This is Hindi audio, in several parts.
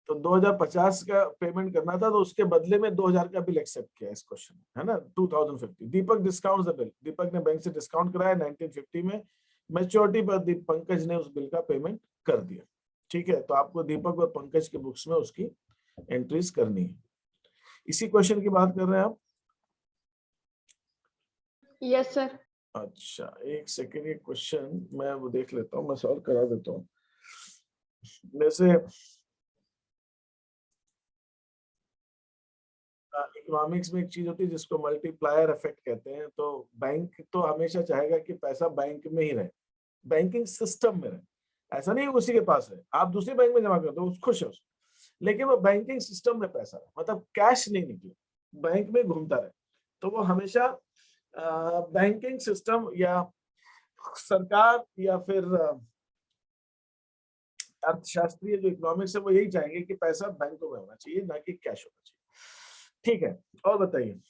तो 2050 का पेमेंट करना था, तो उसके बदले में 2000 का बिल एक्सेप्ट किया इस क्वेश्चन में, है ना। 2050 दीपक डिस्काउंट द बिल, दीपक ने बैंक से डिस्काउंट कराया 1950 में, मैच्योरिटी पर पंकज ने उस बिल का पेमेंट कर दिया। ठीक है, तो आपको दीपक और पंकज के बुक्स में उसकी एंट्रीज करनी है। इसी क्वेश्चन की बात कर रहे हैं आप? Yes sir. अच्छा एक सेकेंड, ये क्वेश्चन मैं वो देख लेता हूँ, मैं सॉल्व करा देता हूँ। वैसे इकोनॉमिक्स में एक चीज होती है जिसको मल्टीप्लायर इफेक्ट कहते हैं। तो बैंक तो हमेशा चाहेगा कि पैसा बैंक में ही रहे, बैंकिंग सिस्टम में रहे। ऐसा नहीं है उसी के पास है, आप दूसरे बैंक में जमा कर दो, खुश है उसको, लेकिन वो बैंकिंग सिस्टम में पैसा रहे, मतलब कैश नहीं निकले, बैंक में घूमता रहे। तो वो हमेशा बैंकिंग सिस्टम या सरकार या फिर अर्थशास्त्रीय जो इकोनॉमिक्स है वो यही चाहेंगे कि पैसा बैंकों में होना चाहिए, ना कि कैश होना चाहिए। ठीक है, और बताइए।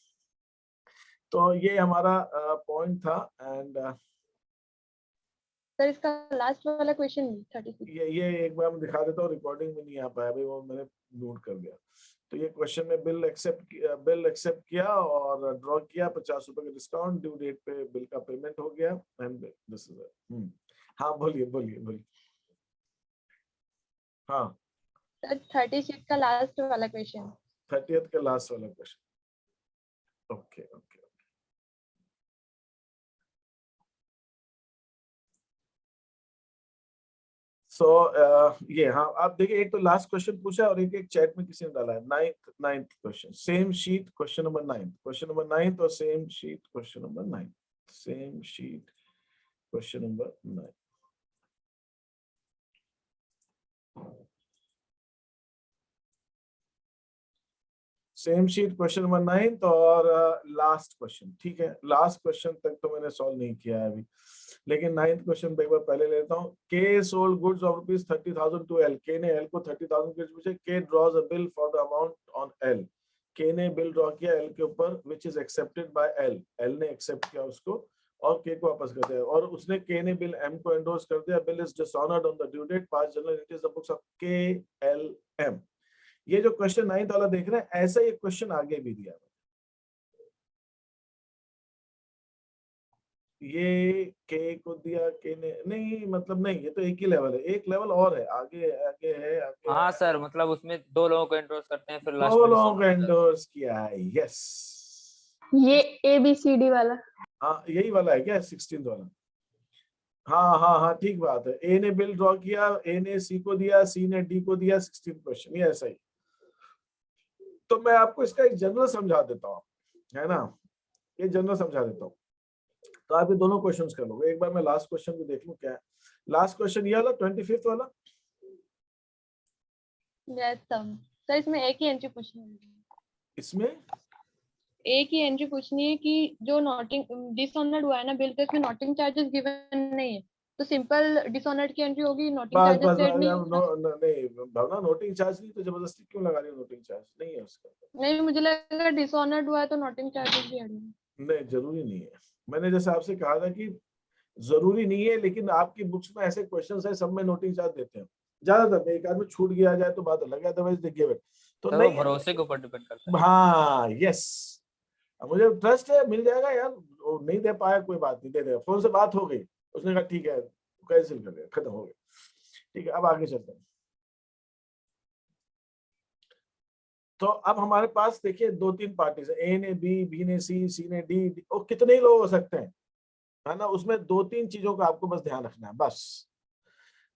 तो ये हमारा पॉइंट था। एंड सर इसका लास्ट वाला क्वेश्चन 36। ये एक बार मैं दिखा देता हूँ, रिकॉर्डिंग में नहीं आ पाया अभी, वो मैंने नोट कर दिया। तो ये क्वेश्चन में बिल एक्सेप्ट किया और ड्रॉ किया, 50 रुपए का डिस्काउंट, ड्यू डेट पे बिल का पेमेंट हो गया, एंड दिस इज हाँ बोलिए बोलिए बोलिए। हाँ सर 36 का लास्ट वाला क्वेश्चन। 30th का लास्ट वाला क्वेश्चन। Okay okay. सो ये हाँ आप देखिए, एक तो लास्ट क्वेश्चन पूछा है और एक चैट में किसी ने डाला है, ninth question, same sheet question number 9 और same sheet question number 9, same sheet question number 9। Same sheet question number 9 और लास्ट क्वेश्चन। ठीक है, लास्ट क्वेश्चन तक तो मैंने सॉल्व नहीं किया है अभी, लेकिन 9th क्वेश्चन एक बार पहले लेता हूँ। K sold goods of ₹30,000 to L. K ने एल को 30,000 के पूछे। K draws a bill for the amount on L. K ने बिल ड्रॉ किया एल के ऊपर, which is accepted by L. L ने एक्सेप्ट किया उसको और के को वापस कर दिया, और उसने के ने बिल एम को एंडोर्स कर दिया। Bill is dishonoured on the due date, pass journal it is the books of K L M. ये जो क्वेश्चन 9th वाला देख रहे हैं, ऐसा एक क्वेश्चन आगे भी दिया है। ये के को दिया, के ने नहीं, मतलब नहीं, ये तो एक ही लेवल है, एक लेवल और है, आगे आगे है, आगे हाँ है। सर, मतलब उसमें 2 लोगों को एंडोर्स करते हैं, फिर लास्ट दो में लोगों को डिसऑनर। एंडोर्स किया है, यस। ये ABCD वाला। हाँ यही वाला है क्या, 16th वाला? हाँ हाँ हाँ ठीक बात है। ए ने बिल ड्रॉ किया, ए ने सी को दिया, सी ने डी को दिया, 16th क्वेश्चन, ये ऐसा ही। तो मैं आपको इसका एक जनरल समझा देता हूँ, है ना, ये जनरल समझा देता हूँ, तो आप ये दोनों क्वेश्चंस कर लोगे। एक बार मैं लास्ट क्वेश्चन भी देख लूं क्या है। लास्ट क्वेश्चन ये वाला 25th वाला। यस सर इसमें एक ही एंट्री पूछनी है। इसमें एक ही एंट्री पूछनी है कि जो नोटिंग डिसऑनर्ड हुआ है ना बिल, तो इसमें नोटिंग चार्जेस गिवन नहीं है, तो सिंपल डिसऑनर्ड की एंट्री होगी, नोटिंग बस चार्जेस बस ऐड नहीं होगा। नहीं भावना, नोटिंग चार्ज नहीं तो जबरदस्ती क्यों लगा रही हो, नोटिंग चार्ज नहीं है उसका। नहीं मुझे लगा डिसऑनर्ड हुआ है तो नोटिंग चार्जेस भी ऐड होंगे। नहीं जरूरी नहीं है, मैंने जैसे आपसे कहा था कि जरूरी नहीं है, लेकिन आपकी बुक्स में ऐसे क्वेश्चंस है सब में नोटिंग चार्ज देते हैं ज्यादातर। एक आदमी छूट गया जाए तो बात अलग है, अदरवाइज दे गिव इट तो सर वो नहीं। भरोसे के ऊपर डिपेंड करता है। हाँ यस, मुझे ट्रस्ट है मिल जाएगा यार, वो नहीं दे पाया कोई बात नहीं, दे देगा। फोन से बात हो गई, उसने कहा ठीक है, कैंसिल कर दिया, खत्म हो गया। ठीक है, अब आगे चलते हैं। तो अब हमारे पास देखिए 2-3 पार्टीज है, ए ने बी, बी ने सी, सी ने डी, और कितने ही लोग हो सकते हैं, है ना। उसमें 2-3 चीजों का आपको बस ध्यान रखना है बस।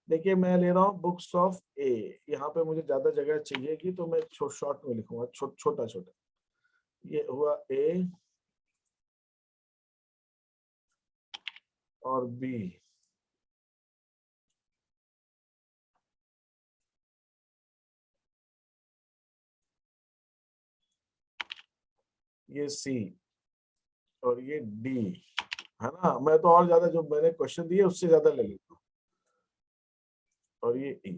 देखिए मैं ले रहा हूँ बुक्स ऑफ ए, यहाँ पे मुझे ज्यादा जगह चाहिएगी तो मैं शॉर्ट में लिखूंगा, छोटा छोटा। ये हुआ ए और बी, ये सी और ये डी, है ना। मैं तो और ज्यादा जो मैंने क्वेश्चन दिए उससे ज्यादा ले लेता हूँ, और ये ई।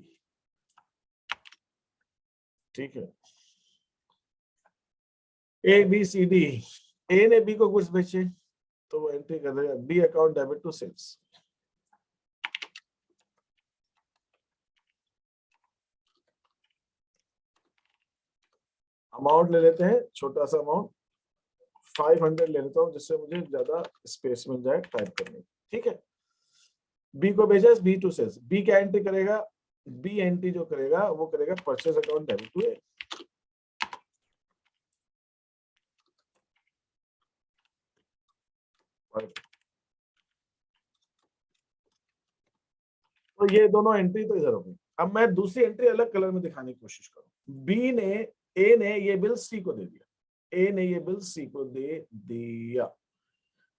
ठीक है, ए बी सी डी। ए ने बी को गुड्स बेचे तो वो एंट्री कर देगा B account debit to sales. Amount ले लेते हैं, छोटा सा अमाउंट 500 ले लेता हूँ, जिससे मुझे ज्यादा स्पेस मिल जाए टाइप करने की। ठीक है, बी को भेजा, बी टू सेल्स। बी क्या एंट्री करेगा? बी एंट्री जो करेगा वो करेगा परचेज अकाउंट डेबिट टू ए। तो ये दोनों एंट्री तो इधर हो गई। अब मैं दूसरी एंट्री अलग कलर में दिखाने की कोशिश करूं। बी ने, ए ने ये बिल सी को दे दिया, ए ने ये बिल सी को दे दिया।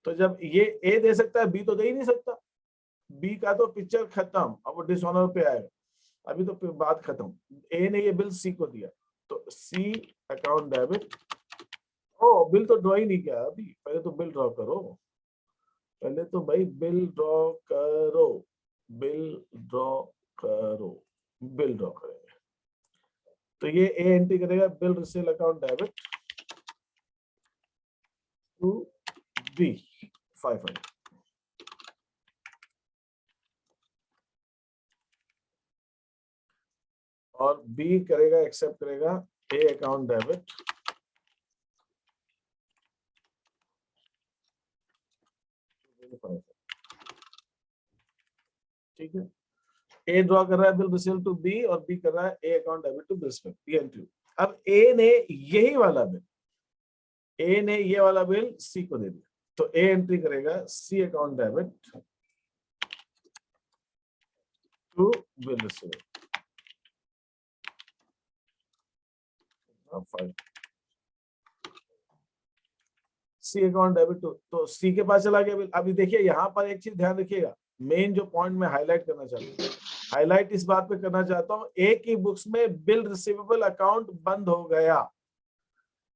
तो जब ये ए दे सकता है, बी तो दे ही नहीं सकता। बी का तो पिक्चर खत्म, अब वो डिसऑनर पे आएगा, अभी तो बात खत्म। ए ने ये बिल सी को दिया, तो सी अकाउंट डेबिट। ओ, बिल तो ड्रॉ ही नहीं किया अभी, पहले तो बिल ड्रॉ करो, पहले तो भाई बिल ड्रॉ करो, बिल ड्रॉ करो, बिल ड्रॉ करेंगे। तो ये ए एंट्री करेगा bill receive account debit to B 500। और बी करेगा, एक्सेप्ट करेगा ए अकाउंट डेबिट ठीक है। ए ड्रॉ कर रहा है बिल रिसीव टू बी और बी कर रहा है A account debit to bill ये एंट्री। अब ए ने यही वाला बिल, ए ने ये वाला बिल सी को दे दिया, तो ए एंट्री करेगा C account debit to bill receive 5। C account debit to, तो सी के पास चला गया बिल। अभी देखिए यहाँ पर एक चीज ध्यान रखिएगा, मेन जो पॉइंट मैं हाईलाइट करना चाहता हूँ, हाईलाइट इस बात पे करना चाहता हूँ, ए की बुक्स में बिल रिसीवेबल अकाउंट बंद हो गया।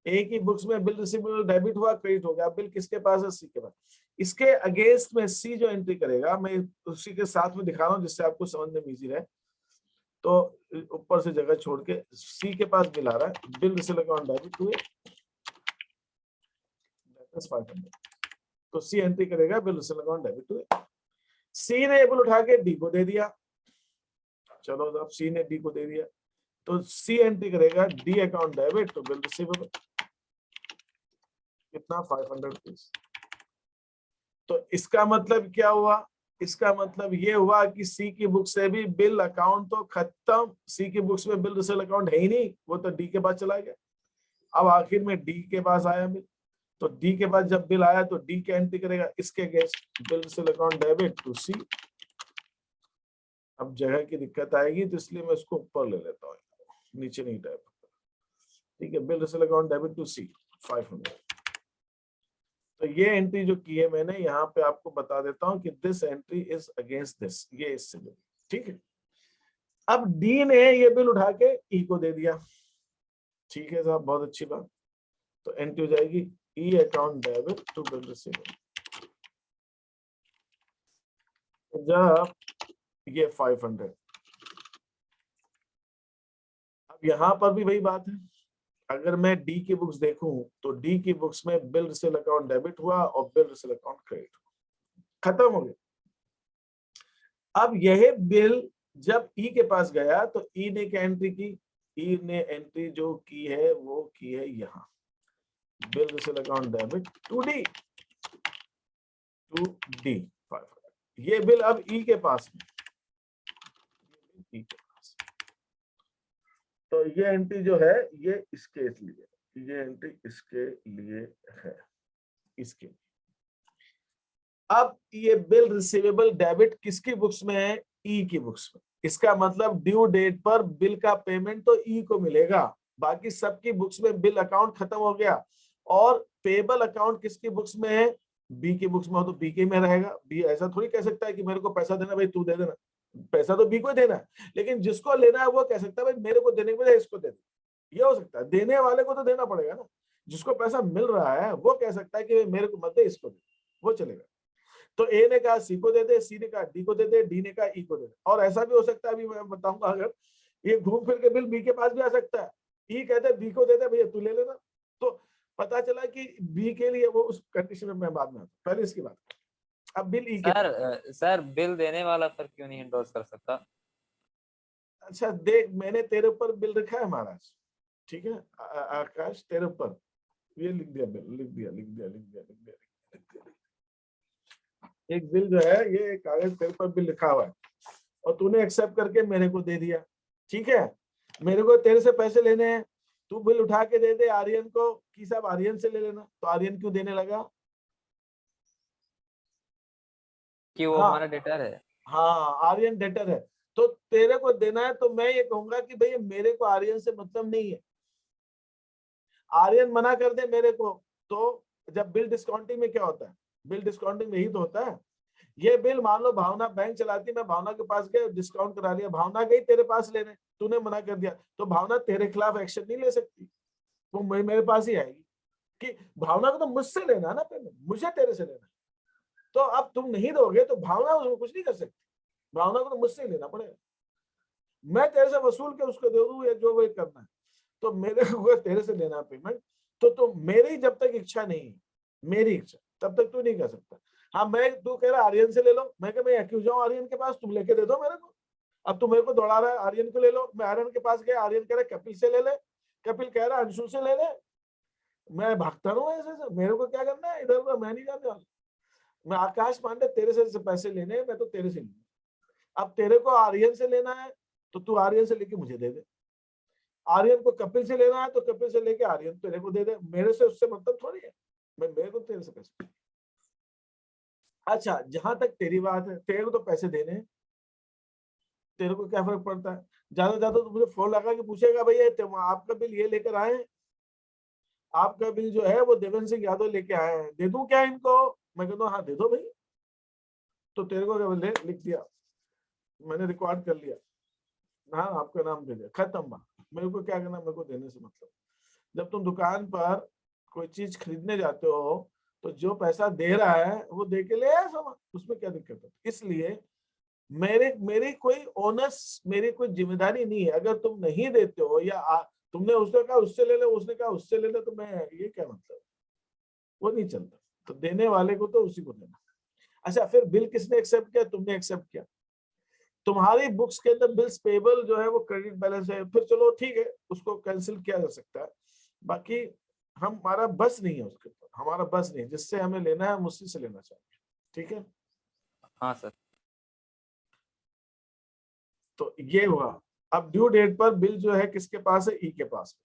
ए की बुक्स में बिल रिसीवेबल डेबिट हुआ, क्रेडिट हो गया। बिल किसके पास है? सी के पास। इसके अगेंस्ट में सी जो एंट्री करेगा, मैं उसी के साथ में दिखा रहा हूँ जिससे आपको समझने में इजी रहे। तो ऊपर से जगह छोड़ के सी के पास बिल आ रहा है, बिल रिसीवेबल अकाउंट डेबिट हुए 500। तो सी एंट्री करेगा बिल रिसीवेबल अकाउंट डेबिट हुए। सी ने बिल उठा के डी को दे दिया, चलो अब सी ने डी को दे दिया, तो सी एंट्री करेगा D account debit to bill receivable, कितना? 500 रुपीज। तो इसका मतलब क्या हुआ? इसका मतलब ये हुआ कि सी की बुक से भी बिल अकाउंट तो खत्म, सी की बुक्स में बिल रिसीवेबल अकाउंट है ही नहीं, वो तो डी के पास चला गया। अब आखिर में डी के पास आया बिल, तो डी के पास जब बिल आया तो डी क्या एंट्री करेगा? इसके against bill receivable account debit to C. अब जगह की दिक्कत आएगी तो इसलिए मैं उसको ऊपर ले लेता हूँ, नीचे नहीं टाइप। ठीक है, bill receivable account debit to C 500। तो ये एंट्री जो की है मैंने, यहाँ पे आपको बता देता हूँ कि this entry is against this, ये इससे जुड़ी। ठीक है, अब डी ने ये बिल उठा के ई को दे दिया। ठीक है साहब, बहुत अच्छी बात। तो एंट्री हो जाएगी E account debit to bill receivable. जब ये 500, अब यहां पर भी वही बात है, अगर मैं डी की बुक्स देखूं तो डी की बुक्स में बिल रिसीवेबल अकाउंट डेबिट हुआ और बिल रिसीवेबल अकाउंट क्रेडिट हुआ, खत्म हो गया। अब यह बिल जब ई के पास गया तो ई ने क्या एंट्री की? ई ने एंट्री जो की है वो की है यहाँ, bill receivable account debit to D 500। ये बिल अब ई के पास है, ई के पास। तो ये एंट्री जो है ये इसके लिए, ये एंट्री इसके लिए है, इसके। अब ये बिल रिसीवेबल डेबिट किसकी बुक्स में है? ई की बुक्स में। इसका मतलब ड्यू डेट पर बिल का पेमेंट तो ई को मिलेगा, बाकी सबकी बुक्स में बिल अकाउंट खत्म हो गया। और पेबल अकाउंट किसकी बुक्स में है? बी की बुक्स में हो तो बी के में रहेगा। बी ऐसा थोड़ी कह सकता है कि मेरे को पैसा देना भाई तू दे देना, पैसा तो बी को देना है, लेकिन जिसको लेना है वो कह सकता है भाई मेरे को देने के बजाय इसको दे दे। ये हो सकता है, देने वाले को तो देना पड़ेगा ना, जिसको पैसा मिल रहा है वो कह सकता है कि मेरे को मत दे, इसको दे, वो चलेगा। तो ए ने कहा सी को दे दे, सी ने कहा डी को दे दे, डी ने कहा ई को दे दे। और ऐसा भी हो सकता है, अभी मैं बताऊंगा, अगर ये घूम फिर के बिल बी के पास भी आ सकता है, ई कहते बी को दे दे भैया तू ले लेना, तो पता चला कि बी के लिए वो उस कंडीशन में मैं बाद में आता, पहले इसकी बात। अब बिल ई के सर बिल देने वाला सर क्यों नहीं एंडोर्स कर सकता? अच्छा देख, मैंने तेरे ऊपर बिल रखा है महाराज, ठीक है आकाश तेरे ऊपर, ये लिख दिया बिल, लिख दिया। एक बिल जो है ये कागज पेपर पर बिल लिखा हुआ है और तूने एक्सेप्ट करके मेरे को दे दिया, ठीक है। मेरे को तेरे से पैसे लेने हैं, तू बिल उठा के दे दे आर्यन को कि साहब आर्यन से ले लेना, तो आर्यन क्यों देने लगा? कि वो हाँ हमारा डेटर है। हाँ आर्यन डेटर है, तो तेरे को देना है, तो मैं ये कहूंगा कि भाई मेरे को आर्यन से मतलब नहीं है। आर्यन मना कर दे मेरे को, तो जब बिल डिस्काउंटिंग में क्या होता है, बिल डिस्काउंटिंग में ही तो होता है। ये बिल मान लो भावना बैंक चलाती, मैं भावना के पास गया डिस्काउंट करा लिया, भावना गई तेरे पास लेने, तूने मना कर दिया, तो भावना तेरे खिलाफ एक्शन नहीं ले सकती, वो मेरे पास ही आएगी कि भावना को तो मुझसे लेना है ना पेमेंट, मुझे तेरे से लेना है। तो अब तुम नहीं दोगे तो भावना उसमें कुछ नहीं कर सकती, भावना को तो मुझसे ही लेना पड़ेगा। मैं तेरे से वसूल के उसको दे दूं या जो वो करना है, तो मेरे को तेरे से लेना पेमेंट, तो मेरी जब तक इच्छा नहीं है, मेरी इच्छा, तब तक तू नहीं कर सकता। हाँ मैं, तू कह रहा आर्यन से ले लो, मैं कह मैं क्यों जाऊं आर्यन के पास, तुम लेके दे दो मेरे को। अब तू मेरे को दौड़ा रहा है आर्यन को ले लो, मैं आर्यन के पास गया, आर्यन कह रहा कपिल से ले ले, कपिल कह रहा अंशु से ले ले, मैं भागता रहूं ऐसे, मेरे को क्या करना है इधर उधर, मैं नहीं जाने वाला। मैं आकाश पांडे तेरे से पैसे लेने, मैं तो तेरे से लूंगा। अब तेरे को आर्यन से लेना है तो तू आर्यन से लेके मुझे दे दे, आर्यन को कपिल से लेना है तो कपिल से लेके आर्यन तेरे को दे दे, मेरे से उससे मतलब थोड़ी है, मैं मेरे को तेरे से पैसे। अच्छा जहां तक तेरी बात है, तेरे को तो पैसे देने हैं, तेरे को क्या फर्क पड़ता है, ज्यादा तो मुझे फोन लगा के पूछेगा भैया आपका बिल ये लेकर आए, आपका बिल जो है वो देवेंद्र सिंह यादव लेके आए हैं, दे दूं क्या इनको? मैं कहता हूँ हाँ दे दो भाई, तो तेरे को क्या बोले, लिख दिया, मैंने रिकॉर्ड कर लिया, हाँ आपका नाम दे दिया, खत्म बात, मेरे को क्या करना, मेरे को देने से मतलब। जब तुम दुकान पर कोई चीज खरीदने जाते हो तो जो पैसा दे रहा है वो दे के ले आया सामान, उसमें क्या दिक्कत है? इसलिए मेरी कोई ओनस, मेरी कोई जिम्मेदारी नहीं है, अगर तुम नहीं देते हो या तुमने उसने कहा उससे ले ले, उसने कहा उससे ले ले, तो मैं ये क्या मतलब, वो नहीं चलता। तो देने वाले को तो उसी को देना। अच्छा फिर बिल किसने एक्सेप्ट किया? तुमने एक्सेप्ट किया, तुम्हारी बुक्स के अंदर बिल्स पेबल जो है वो क्रेडिट बैलेंस है, फिर चलो ठीक है उसको कैंसिल किया जा सकता है, बाकी हमारा बस नहीं है उसके ऊपर, हमारा बस नहीं, जिससे हमें लेना है हम उसी से लेना चाहिए, ठीक है। हाँ सर। तो ये हुआ। अब ड्यू डेट पर बिल जो है किसके पास है? ई के पास।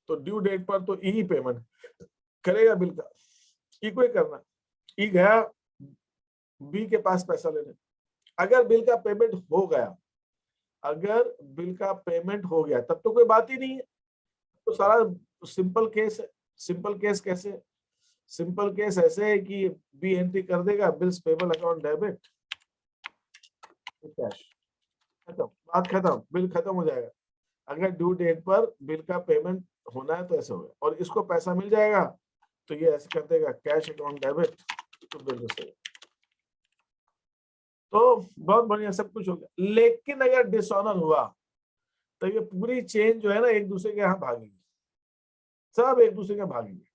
तो ड्यू डेट पर तो ई पेमेंट करेगा बिल का, ई को ही करना। ई गया बी के पास पैसा लेने, अगर बिल का पेमेंट हो गया, अगर बिल का पेमेंट हो गया तब तो कोई बात ही नहीं है, तो सारा सिंपल केस है। सिंपल केस कैसे? सिंपल केस ऐसे है कि बी एंट्री कर देगा bills payable account debit cash, खत्म, बात खत्म, बिल खत्म हो जाएगा। अगर ड्यू डेट पर बिल का पेमेंट होना है तो ऐसे होगा, और इसको पैसा मिल जाएगा तो ये ऐसे कर देगा कैश अकाउंट डेबिट, तो बिल सही। तो बहुत बढ़िया, सब कुछ हो गया। लेकिन अगर डिसऑनर हुआ तो ये पूरी चेन जो है ना एक दूसरे के यहाँ भागेगी, सब एक दूसरे के भागेंगे।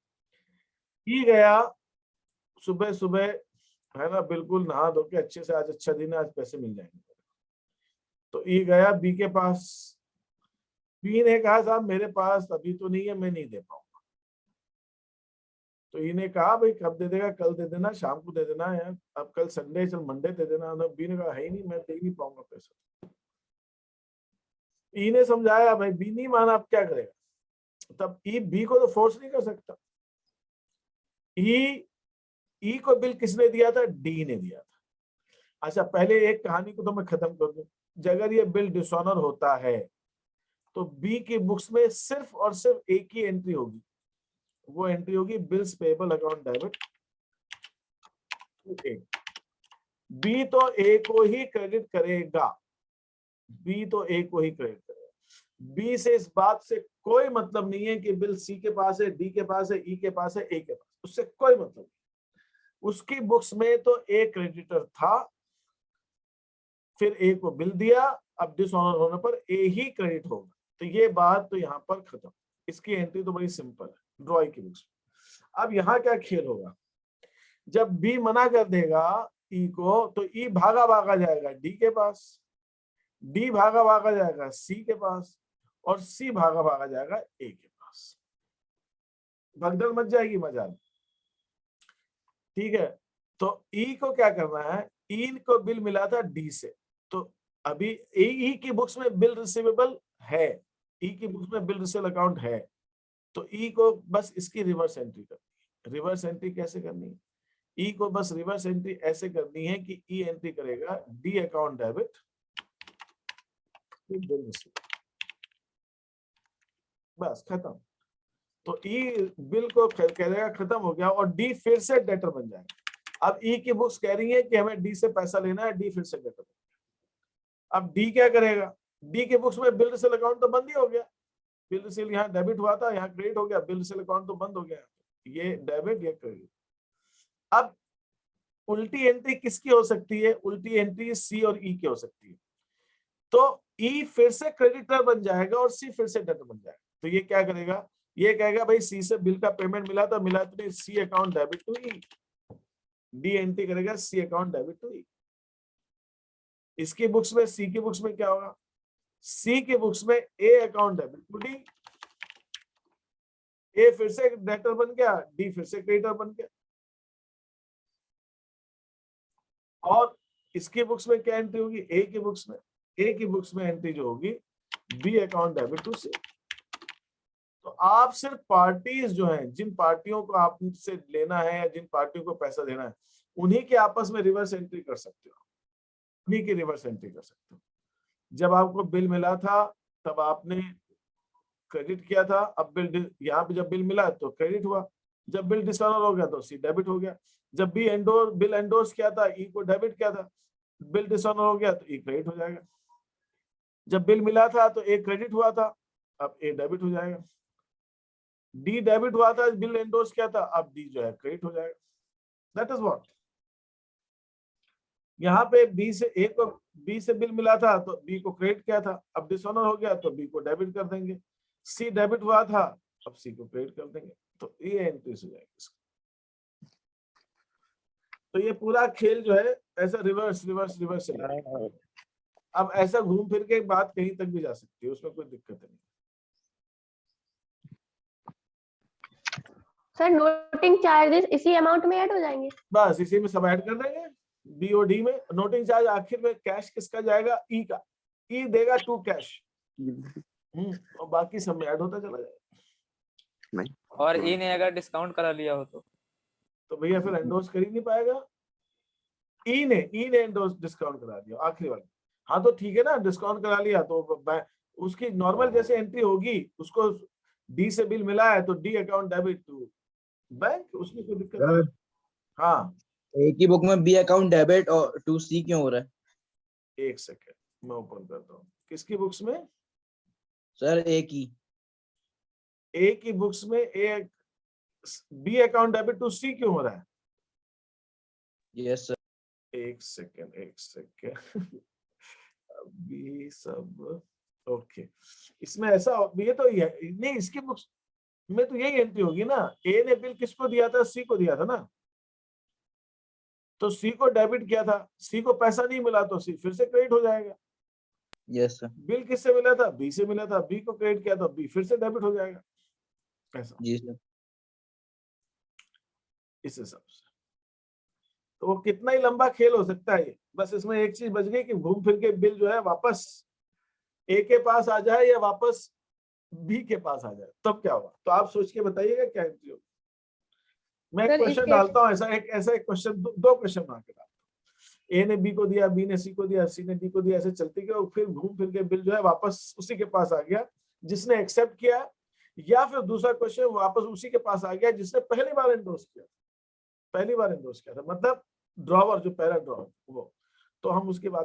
ही गया सुबह सुबह है ना, बिल्कुल नहा धो के अच्छे से, आज अच्छा दिन है, आज पैसे मिल जाएंगे। तो ई गया बी के पास, बी ने कहा साहब मेरे पास अभी तो नहीं है, मैं नहीं दे पाऊंगा। तो ई ने कहा भाई कब दे देगा? कल दे देना, शाम को दे देना यार, अब कल संडे, चल मंडे दे देना। बी ने कहा है ही नहीं, मैं दे नहीं पाऊंगा पैसा। ई ने समझाया, भाई बी नहीं माना, अब क्या करेगा? तब ई बी को तो फोर्स नहीं कर सकता। ई को बिल किसने दिया था? डी ने दिया था। अच्छा पहले एक कहानी को तो मैं खत्म कर दूं, अगर ये बिल डिसऑनर होता है तो बी की बुक्स में सिर्फ और सिर्फ एक ही एंट्री होगी, वो एंट्री होगी bills payable account debit. B तो ए को ही क्रेडिट करेगा, बी तो ए को ही क्रेडिट करेगा। बी से इस बात से कोई मतलब नहीं है कि बिल सी के पास है, डी के पास है, ई के पास है, ए के पास, उससे कोई मतलब नहीं। उसकी बुक्स में तो ए क्रेडिटर था, फिर ए को बिल दिया, अब डिसऑनर होने पर ए ही क्रेडिट होगा। तो ये बात तो यहाँ पर खत्म। इसकी एंट्री तो बड़ी सिंपल है ड्रॉई की बुक्स। अब यहाँ क्या खेल होगा, जब बी मना कर देगा ई को तो ई भागा भागा जाएगा डी के पास, डी भागा भागा जाएगा सी के पास, और सी भागा भागा जाएगा ए के पास। भगदड़ मच जाएगी मजा। ठीक है, तो ई को क्या करना है, ई को बिल मिला था डी से, तो अभी ई की बुक्स में बिल रिसीवेबल है, ई की बुक्स में बिल रिसीवेबल अकाउंट है, तो ई को बस इसकी रिवर्स एंट्री करनी है। रिवर्स एंट्री कैसे करनी है, ई को बस रिवर्स एंट्री ऐसे करनी है कि ई एंट्री करेगा D account debit bill receivable, बस खत्म। तो ई बिल को करेगा खत्म हो गया और डी फिर से डेटर बन जाएगा। अब ई की बुक्स कह रही है कि हमें डी से पैसा लेना है, डी फिर से डेटर बन गया। अब डी क्या करेगा, डी के बुक्स में बिल रिसीवेबल अकाउंट तो बंद ही हो गया, बिल रिसीवेबल यहाँ डेबिट हुआ था, यहाँ क्रेडिट हो गया, बिल रिसीवेबल अकाउंट तो बंद हो गया, ये डेबिट ये क्रेडिट। अब उल्टी एंट्री किसकी हो सकती है, उल्टी एंट्री सी और ई की हो सकती है। तो ई फिर से क्रेडिटर बन जाएगा और सी फिर से डेटर बन जाएगा। तो ये क्या करेगा, ये कहेगा भाई सी से बिल का पेमेंट मिला तो मिला तो नहीं, C account debit to E, D entry करेगा C account debit to E. इसकी बुक्स में, सी की बुक्स में क्या होगा, सी की बुक्स में A account debit to D, A फिर से डेटर बन गया, डी फिर से क्रेडिटर बन गया। और इसकी बुक्स में क्या एंट्री होगी, ए की बुक्स में, ए की बुक्स में एंट्री जो होगी बी अकाउंट डेबिट टू सी। तो आप सिर्फ पार्टीज जो हैं, जिन पार्टियों को आपसे लेना है या जिन पार्टियों को पैसा देना है, उन्हीं के आपस में रिवर्स एंट्री कर सकते हो, उन्हीं की रिवर्स एंट्री कर सकते हो। जब आपको बिल मिला था तब आपने क्रेडिट किया था, अब बिल यहाँ पे जब बिल मिला तो क्रेडिट हुआ, जब बिल डिसऑनर हो गया तो सी डेबिट हो गया, जब बिल एंडोर्स किया था ई को डेबिट किया था, बिल डिसऑनर हो गया तो ई क्रेडिट हो जाएगा। जब बिल मिला था तो ए क्रेडिट हुआ था, अब ए डेबिट हो जाएगा। डी डेबिट हुआ था, बिल एंडोर्स किया था, अब डी जो है क्रेडिट हो जाएगा। That is what. यहाँ पे बी से ए को, बी से बिल मिला था तो बी को क्रेडिट किया था, अब डिसऑनर हो गया तो बी को डेबिट कर देंगे। सी डेबिट हुआ था, अब सी को क्रेडिट कर देंगे, तो ये एंट्रीज हो जाएगी। तो ये पूरा खेल जो है ऐसा रिवर्स रिवर्स रिवर्स चलेगा। अब ऐसा घूम फिर के बात कहीं तक भी जा सकती है, उसमें कोई दिक्कत नहीं। सर नोटिंग चार्जेस इसी अमाउंट में ऐड हो जाएंगे, बस इसी में सब ऐड कर देंगे बीओडी में। नोटिंग चार्ज आखिर में कैश किसका जाएगा, ई का, ई देगा टू कैश, और बाकी सब में ऐड होता चला जाएगा। और ई ने अगर डिस्काउंट करा लिया हो तो भैया फिर एंडोर्स कर ही नहीं पाएगा। ई ने एंडोर्स डिस्काउंट करा दिया आखिरी वाले, हाँ तो ठीक है ना, डिस्काउंट करा लिया तो उसकी नॉर्मल जैसे एंट्री होगी, उसको डी से बिल मिला है तो D account debit to bank, उसमें कोई दिक्कत नहीं। हाँ एक ही बुक में बी अकाउंट डेबिट और टू सी क्यों हो रहा है? एक सेकेंड मैं ओपन करता हूँ। किसकी बुक्स में? सर एक ही, ए की बुक्स में एक B account debit to C क्यों हो रहा है? Yes sir. एक सेकेंड अभी सब ओके। इसमें ऐसा ये तो नहीं, इसकी बुक्स में तो यही एंट्री होगी ना, ए ने बिल किसको दिया था, सी को दिया था ना, तो सी को डेबिट किया था, सी को पैसा नहीं मिला तो सी फिर से क्रेडिट हो जाएगा। Yes sir. बिल किससे मिला था, बी से मिला था, बी को क्रेडिट किया तो बी फिर से डेबिट हो जाएगा, ऐसा जी सर। इस हिसाब से। तो वो कितना ही लंबा खेल हो सकता है ये, बस इसमें एक चीज बच गई कि घूम फिर के बिल जो है वापस ए के पास आ जाए या वापस बी के पास आ जाए, तब क्या होगा। तो आप सोच के बताइएगा क्या एंट्री होगी। मैं एक क्वेश्चन डालता हूँ, ऐसा एक क्वेश्चन, दो क्वेश्चन बना के डालता हूँ। ए ने बी को दिया, बी ने सी को दिया, सी ने डी को दिया, ऐसे चलते गए और फिर घूम फिर के बिल जो है वापस उसी के पास आ गया जिसने एक्सेप्ट किया, या फिर दूसरा क्वेश्चन वापस उसी के पास आ गया जिसने पहली बार एंडोर्स किया था, मतलब ड्रॉवर जो पहला ड्रॉवर वो। तो हम उसकी बात